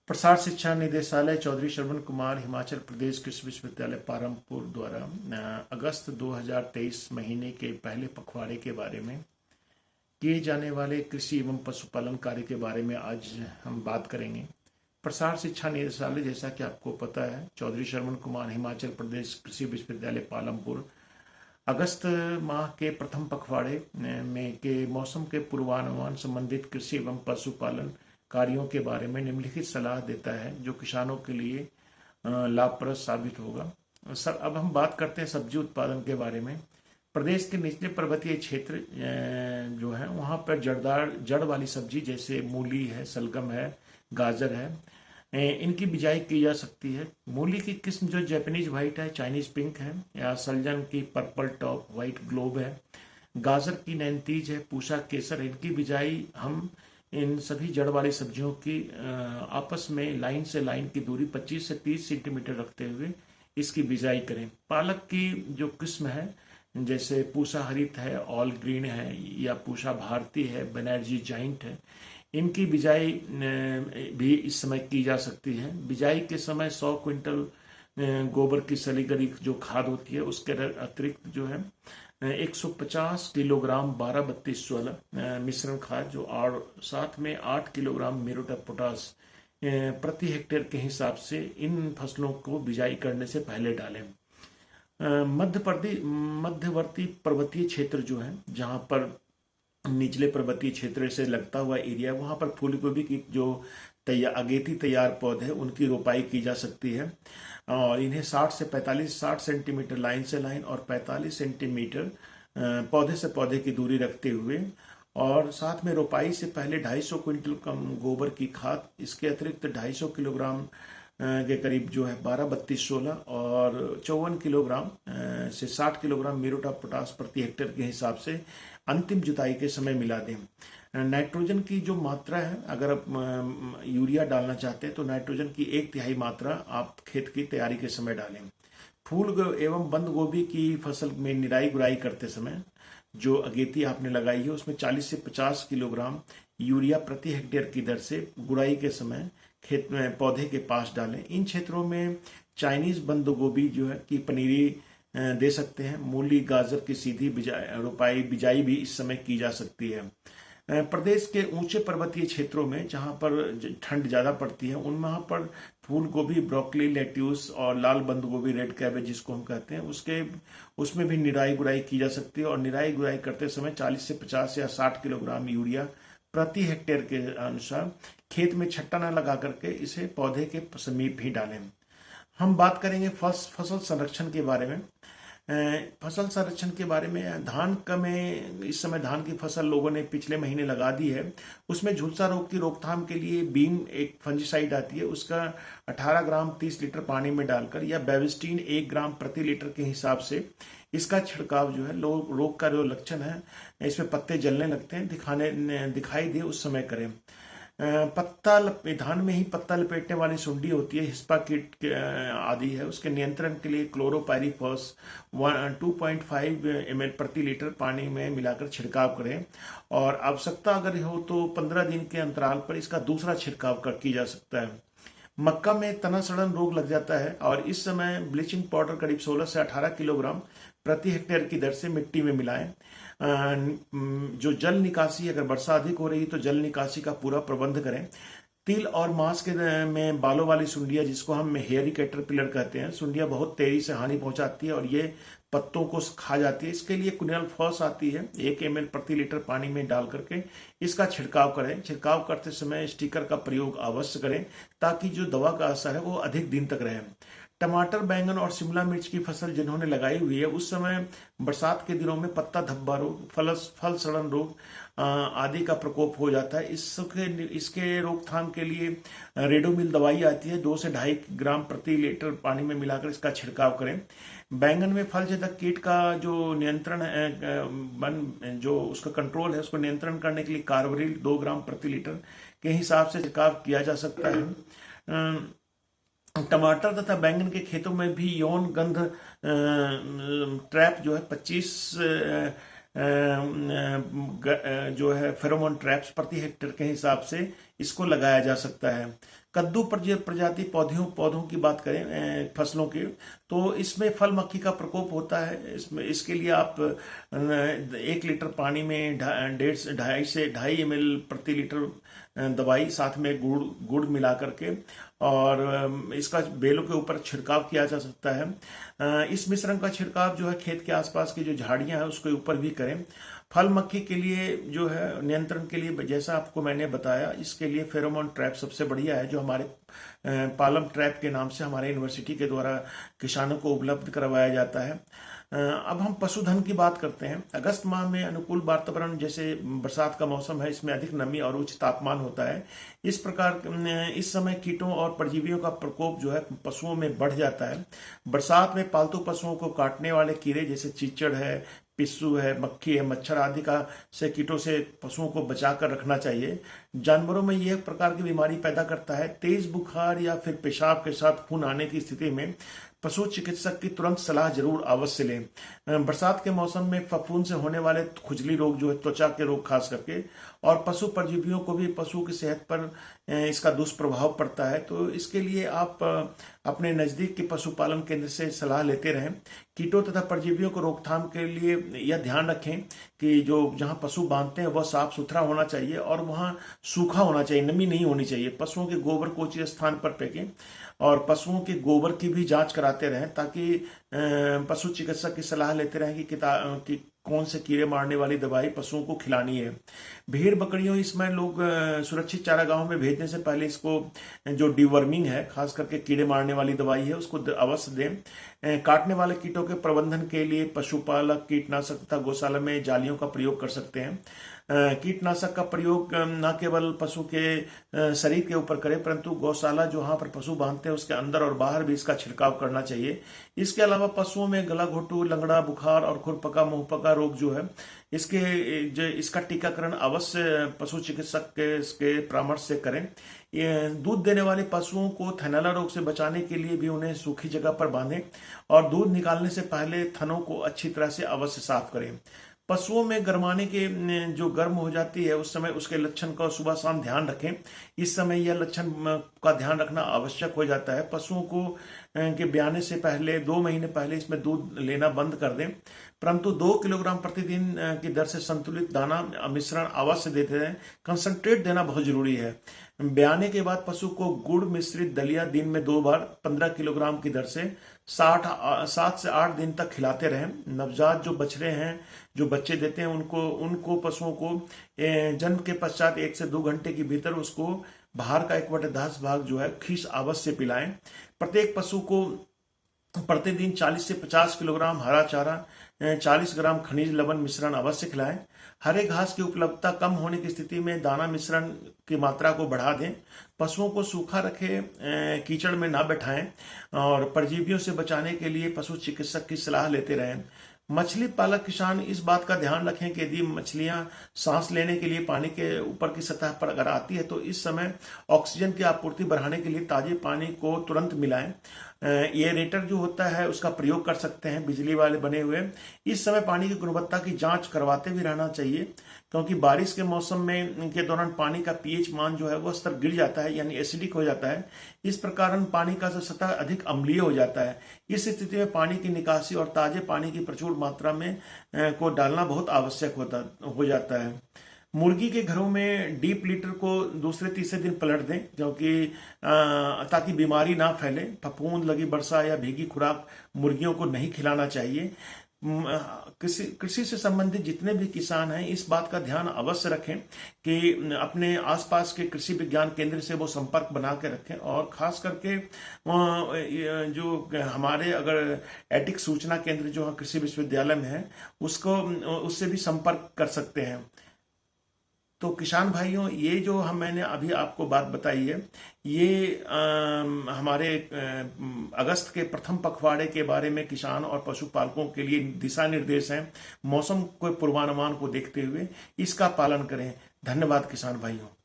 प्रसार शिक्षा निदेशालय चौधरी श्रवण कुमार हिमाचल प्रदेश कृषि विश्वविद्यालय पालमपुर द्वारा अगस्त 2023 महीने के पहले पखवाड़े के बारे में किए जाने वाले कृषि एवं पशुपालन कार्य के बारे में आज हम बात करेंगे। प्रसार शिक्षा निदेशालय, जैसा कि आपको पता है, चौधरी श्रवण कुमार हिमाचल प्रदेश कृषि विश्वविद्यालय पालमपुर अगस्त माह के प्रथम पखवाड़े में के मौसम के पूर्वानुमान संबंधित कृषि एवं पशुपालन कार्यों के बारे में निम्नलिखित सलाह देता है जो किसानों के लिए लाभप्रद साबित होगा। सर, अब हम बात करते हैं सब्जी उत्पादन के बारे में। प्रदेश के निचले पर्वतीय क्षेत्र जो है वहाँ पर जड़ वाली सब्जी जैसे मूली है, सलगम है, गाजर है, इनकी बिजाई की जा सकती है। मूली की किस्म जो जापानीज व्हाइट है, चाइनीज पिंक है, या सलजम की पर्पल टॉप व्हाइट ग्लोब है, गाजर की नैनतीज है, पूसा केसर, इनकी बिजाई हम इन सभी जड़ वाली सब्जियों की आपस में लाइन से लाइन की दूरी 25 से 30 सेंटीमीटर रखते हुए इसकी बिजाई करें। पालक की जो किस्म है जैसे पूसा हरित है, ऑल ग्रीन है, या पूसा भारती है, बनर्जी जाइंट है, इनकी बिजाई भी इस समय की जा सकती है। बिजाई के समय 100 क्विंटल गोबर की सली गली जो खाद होती है उसके अतिरिक्त जो है 150 किलोग्राम 12-32-16 मिश्रण खाद जो और साथ में 8 किलोग्राम म्यूरेट ऑफ पोटाश प्रति हेक्टेयर के हिसाब से इन फसलों को बिजाई करने से पहले डालें। मध्यवर्ती पर्वतीय क्षेत्र जो है, जहां पर निचले पर्वतीय क्षेत्र से लगता हुआ एरिया, वहां पर फूल गोभी की जो अगेती तैयार पौधे उनकी रोपाई की जा सकती है और इन्हें 60 सेंटीमीटर लाइन से लाइन और 45 सेंटीमीटर पौधे से पौधे की दूरी रखते हुए, और साथ में रोपाई से पहले 250 क्विंटल कम गोबर की खाद, इसके अतिरिक्त 250 किलोग्राम के करीब जो है 12-32-16 और 54 किलोग्राम से 60 किलोग्राम म्यूरेट ऑफ पोटाश प्रति हेक्टेयर के हिसाब से अंतिम जुताई के समय मिला दें। नाइट्रोजन की जो मात्रा है, अगर आप यूरिया डालना चाहते हैं तो नाइट्रोजन की 1/3 मात्रा आप खेत की तैयारी के समय डालें। फूल एवं बंद गोभी की फसल में निराई गुड़ाई करते समय जो अगेती आपने लगाई है उसमें 40 से 50 किलोग्राम यूरिया प्रति हेक्टेयर की दर से गुड़ाई के समय खेत में पौधे के पास डालें। इन क्षेत्रों में चाइनीज बंद गोभी जो है की पनीरी दे सकते हैं। मूली, गाजर की सीधी बिजाई भी इस समय की जा सकती है। प्रदेश के ऊंचे पर्वतीय क्षेत्रों में जहां पर ठंड ज्यादा पड़ती है उन वहां पर फूल गोभी, ब्रोकली, लेट्यूस और लाल बंद गोभी, रेड कैबेज जिसको हम कहते हैं, उसमें भी निराई गुड़ाई की जा सकती है और निराई गुड़ाई करते समय 40 से 50 या 60 किलोग्राम यूरिया प्रति हेक्टेयर के अनुसार खेत में छट्टा न लगा करके इसे पौधे के समीप ही डालें। हम बात करेंगे फसल संरक्षण के बारे में। फसल संरक्षण के बारे में धान का में इस समय धान की फसल लोगों ने पिछले महीने लगा दी है। उसमें झुलसा रोग की रोकथाम के लिए बीम एक फंजीसाइड आती है, उसका 18 ग्राम 30 लीटर पानी में डालकर या बेविस्टीन 1 ग्राम प्रति लीटर के हिसाब से इसका छिड़काव जो है रोग का जो लक्षण है, इसमें पत्ते जलने लगते हैं, दिखाई दे उस समय करें। धान में ही पत्ता लपेटने वाली सुंडी होती है, हिस्पा कीट आदि है, उसके नियंत्रण के लिए क्लोरोपाइरीफॉस 2.5 ml प्रति लीटर पानी में मिलाकर छिड़काव करें और आवश्यकता अगर हो तो 15 दिन के अंतराल पर इसका दूसरा छिड़काव की जा सकता है। मक्का में तना सड़न रोग लग जाता है और इस समय ब्लीचिंग पाउडर करीब 16 से 18 किलोग्राम प्रति हेक्टेयर की दर से मिट्टी में मिलाएं। जो जल निकासी, अगर वर्षा अधिक हो रही है तो जल निकासी का पूरा प्रबंध करें। तिल और मांस के में बालों वाली सुंडियां, जिसको हम हेयरी कैटरपिलर कहते हैं, सुंडियां बहुत तेजी से हानि पहुंचाती है और ये पत्तों को खा जाती है। इसके लिए क्विनल फॉस आती है, 1 ml प्रति लीटर पानी में डाल करके इसका छिड़काव करें। छिड़काव करते समय स्टिकर का प्रयोग अवश्य करें ताकि जो दवा का असर है वो अधिक दिन तक रहे। टमाटर, बैंगन और शिमला मिर्च की फसल जिन्होंने लगाई हुई है उस समय बरसात के दिनों में पत्ता धब्बा रोग, फल सड़न रोग आदि का प्रकोप हो जाता है। इसके रोकथाम के लिए रेडोमिल दवाई आती है, 2 से 2.5 ग्राम प्रति लीटर पानी में मिलाकर इसका छिड़काव करें। बैंगन में फल छेदक कीट का जो नियंत्रण है, जो उसका कंट्रोल है, उसको नियंत्रण करने के लिए कार्बोरिल 2 ग्राम प्रति लीटर के हिसाब से छिड़काव किया जा सकता है। टमाटर तथा बैंगन के खेतों में भी यौन गंध ट्रैप जो है 25 जो है फेरोमोन ट्रैप्स प्रति हेक्टेयर के हिसाब से इसको लगाया जा सकता है। कद्दू प्रजाति पौधों की बात करें फसलों की, तो इसमें फल मक्खी का प्रकोप होता है। इसके लिए आप 1 लीटर पानी में 2.5 ml प्रति लीटर दवाई, साथ में गुड़ मिला करके, और इसका बेलों के ऊपर छिड़काव किया जा सकता है। इस मिश्रण का छिड़काव जो है खेत के आसपास की जो झाड़ियां हैं उसके ऊपर भी करें। फल मक्खी के लिए जो है नियंत्रण के लिए, जैसा आपको मैंने बताया, इसके लिए फेरोमोन ट्रैप सबसे बढ़िया है, जो हमारे पालम ट्रैप के नाम से हमारे यूनिवर्सिटी के द्वारा किसानों को उपलब्ध करवाया जाता है। अब हम पशुधन की बात करते हैं। अगस्त माह में अनुकूल वातावरण, जैसे बरसात का मौसम है, इसमें अधिक नमी और उच्च तापमान होता है। इस प्रकार इस समय कीटों और परजीवियों का प्रकोप जो है पशुओं में बढ़ जाता है। बरसात में पालतू पशुओं को काटने वाले कीड़े जैसे चीचड़ है, पिस्सू है, मक्खी है, मच्छर आदि का से कीटों से पशुओं को बचाकर रखना चाहिए। जानवरों में यह प्रकार की बीमारी पैदा करता है। तेज बुखार या फिर पेशाब के साथ खून आने की स्थिति में पशु चिकित्सक की तुरंत सलाह जरूर अवश्य लें। बरसात के मौसम में फफूंद से होने वाले खुजली रोग जो है, त्वचा के रोग खास करके, और पशु परजीवियों को भी पशु की सेहत पर इसका दुष्प्रभाव पड़ता है। तो इसके लिए आप अपने नजदीक के पशुपालन केंद्र से सलाह लेते रहें। कीटों तथा परजीवियों को रोकथाम के लिए यह ध्यान रखें कि जो जहां पशु बांधते हैं वह साफ सुथरा होना चाहिए और वहां सूखा होना चाहिए, नमी नहीं होनी चाहिए। पशुओं के गोबर को उचित स्थान पर फेंकें और पशुओं के गोबर की भी जांच कराते रहें, ताकि पशु चिकित्सक की सलाह लेते रहें कि कौन से कीड़े मारने वाली दवाई पशुओं को खिलानी है। भेड़ बकरियों इसमें लोग सुरक्षित चारागाहों में भेजने से पहले इसको जो डिवर्मिंग है, खास करके कीड़े मारने वाली दवाई है, उसको अवश्य दें। काटने वाले कीटों के प्रबंधन के लिए पशुपालक कीटनाशक तथा गौशाला में जालियों का प्रयोग कर सकते हैं। कीटनाशक का प्रयोग न केवल पशु के शरीर के ऊपर करें, परंतु गौशाला जहां पर पशु बांधते हैं उसके अंदर और बाहर भी इसका छिड़काव करना चाहिए। इसके अलावा पशुओं में गला घोटू, लंगड़ा बुखार और खुरपका मुंहपका रोग जो है, इसका टीकाकरण अवश्य पशु चिकित्सक के परामर्श से करें। दूध देने वाले पशुओं को थैलेला रोग से बचाने के लिए भी उन्हें सूखी जगह पर बांधें और दूध निकालने से पहले थनों को अच्छी तरह से अवश्य साफ करें। पशुओं में गर्माने के जो गर्म हो जाती है उस समय उसके लक्षण का सुबह शाम ध्यान रखें। इस समय यह लक्षण का ध्यान रखना आवश्यक हो जाता है। पशुओं को के ब्याने से पहले 2 महीने पहले इसमें दूध लेना बंद कर दें, परंतु 2 किलोग्राम प्रतिदिन की दर से संतुलित दाना मिश्रण अवश्य देते रहें। कंसंट्रेट देना बहुत जरूरी है। ब्याने के बाद पशु को गुड़ मिश्रित दलिया दिन में 2 बार 15 किलोग्राम की दर से 7 से 8 दिन तक खिलाते रहें। नवजात जो बछड़े हैं, जो बच्चे देते हैं, उनको पशुओं को जन्म के पश्चात 1 से 2 घंटे के भीतर उसको बाहर का 1/10 भाग जो है खीस अवश्य पिलाएं। प्रत्येक पशु को प्रतिदिन 40 से 50 किलोग्राम हरा चारा, 40 ग्राम खनिज लवण मिश्रण अवश्य खिलाएं। हरे घास की उपलब्धता कम होने की स्थिति में दाना मिश्रण की मात्रा को बढ़ा दें। पशुओं को सूखा रखें, कीचड़ में ना बैठाएं और परजीवियों से बचाने के लिए पशु चिकित्सक की सलाह लेते रहें। मछली पालक किसान इस बात का ध्यान रखें कि यदि मछलियां सांस लेने के लिए पानी के ऊपर की सतह पर अगर आती है तो इस समय ऑक्सीजन की आपूर्ति बढ़ाने के लिए ताजे पानी को तुरंत मिलाएं। एरेटर जो होता है उसका प्रयोग कर सकते हैं, बिजली वाले बने हुए। इस समय पानी की गुणवत्ता की जांच करवाते भी रहना चाहिए, क्योंकि बारिश के मौसम में के दौरान पानी का पीएच मान जो है वो स्तर गिर जाता है, यानी एसिडिक हो जाता है। इस प्रकार पानी का जो सतह अधिक अम्लीय हो जाता है। इस स्थिति में पानी की निकासी और ताजे पानी की प्रचुर मात्रा में को डालना बहुत आवश्यक हो जाता है। मुर्गी के घरों में डीप लीटर को दूसरे तीसरे दिन पलट दें, क्योंकि ताकि बीमारी ना फैले। फफूंद लगी वर्षा या भीगी खुराक मुर्गियों को नहीं खिलाना चाहिए। कृषि से संबंधित जितने भी किसान हैं इस बात का ध्यान अवश्य रखें कि अपने आसपास के कृषि विज्ञान केंद्र से वो संपर्क बना के रखें, और खास करके जो हमारे अगर एटिक सूचना केंद्र जो कृषि विश्वविद्यालय में है उससे भी संपर्क कर सकते हैं। तो किसान भाइयों, ये जो मैंने अभी आपको बात बताई है, ये हमारे अगस्त के प्रथम पखवाड़े के बारे में किसान और पशुपालकों के लिए दिशा निर्देश हैं। मौसम के पूर्वानुमान को देखते हुए इसका पालन करें। धन्यवाद किसान भाइयों।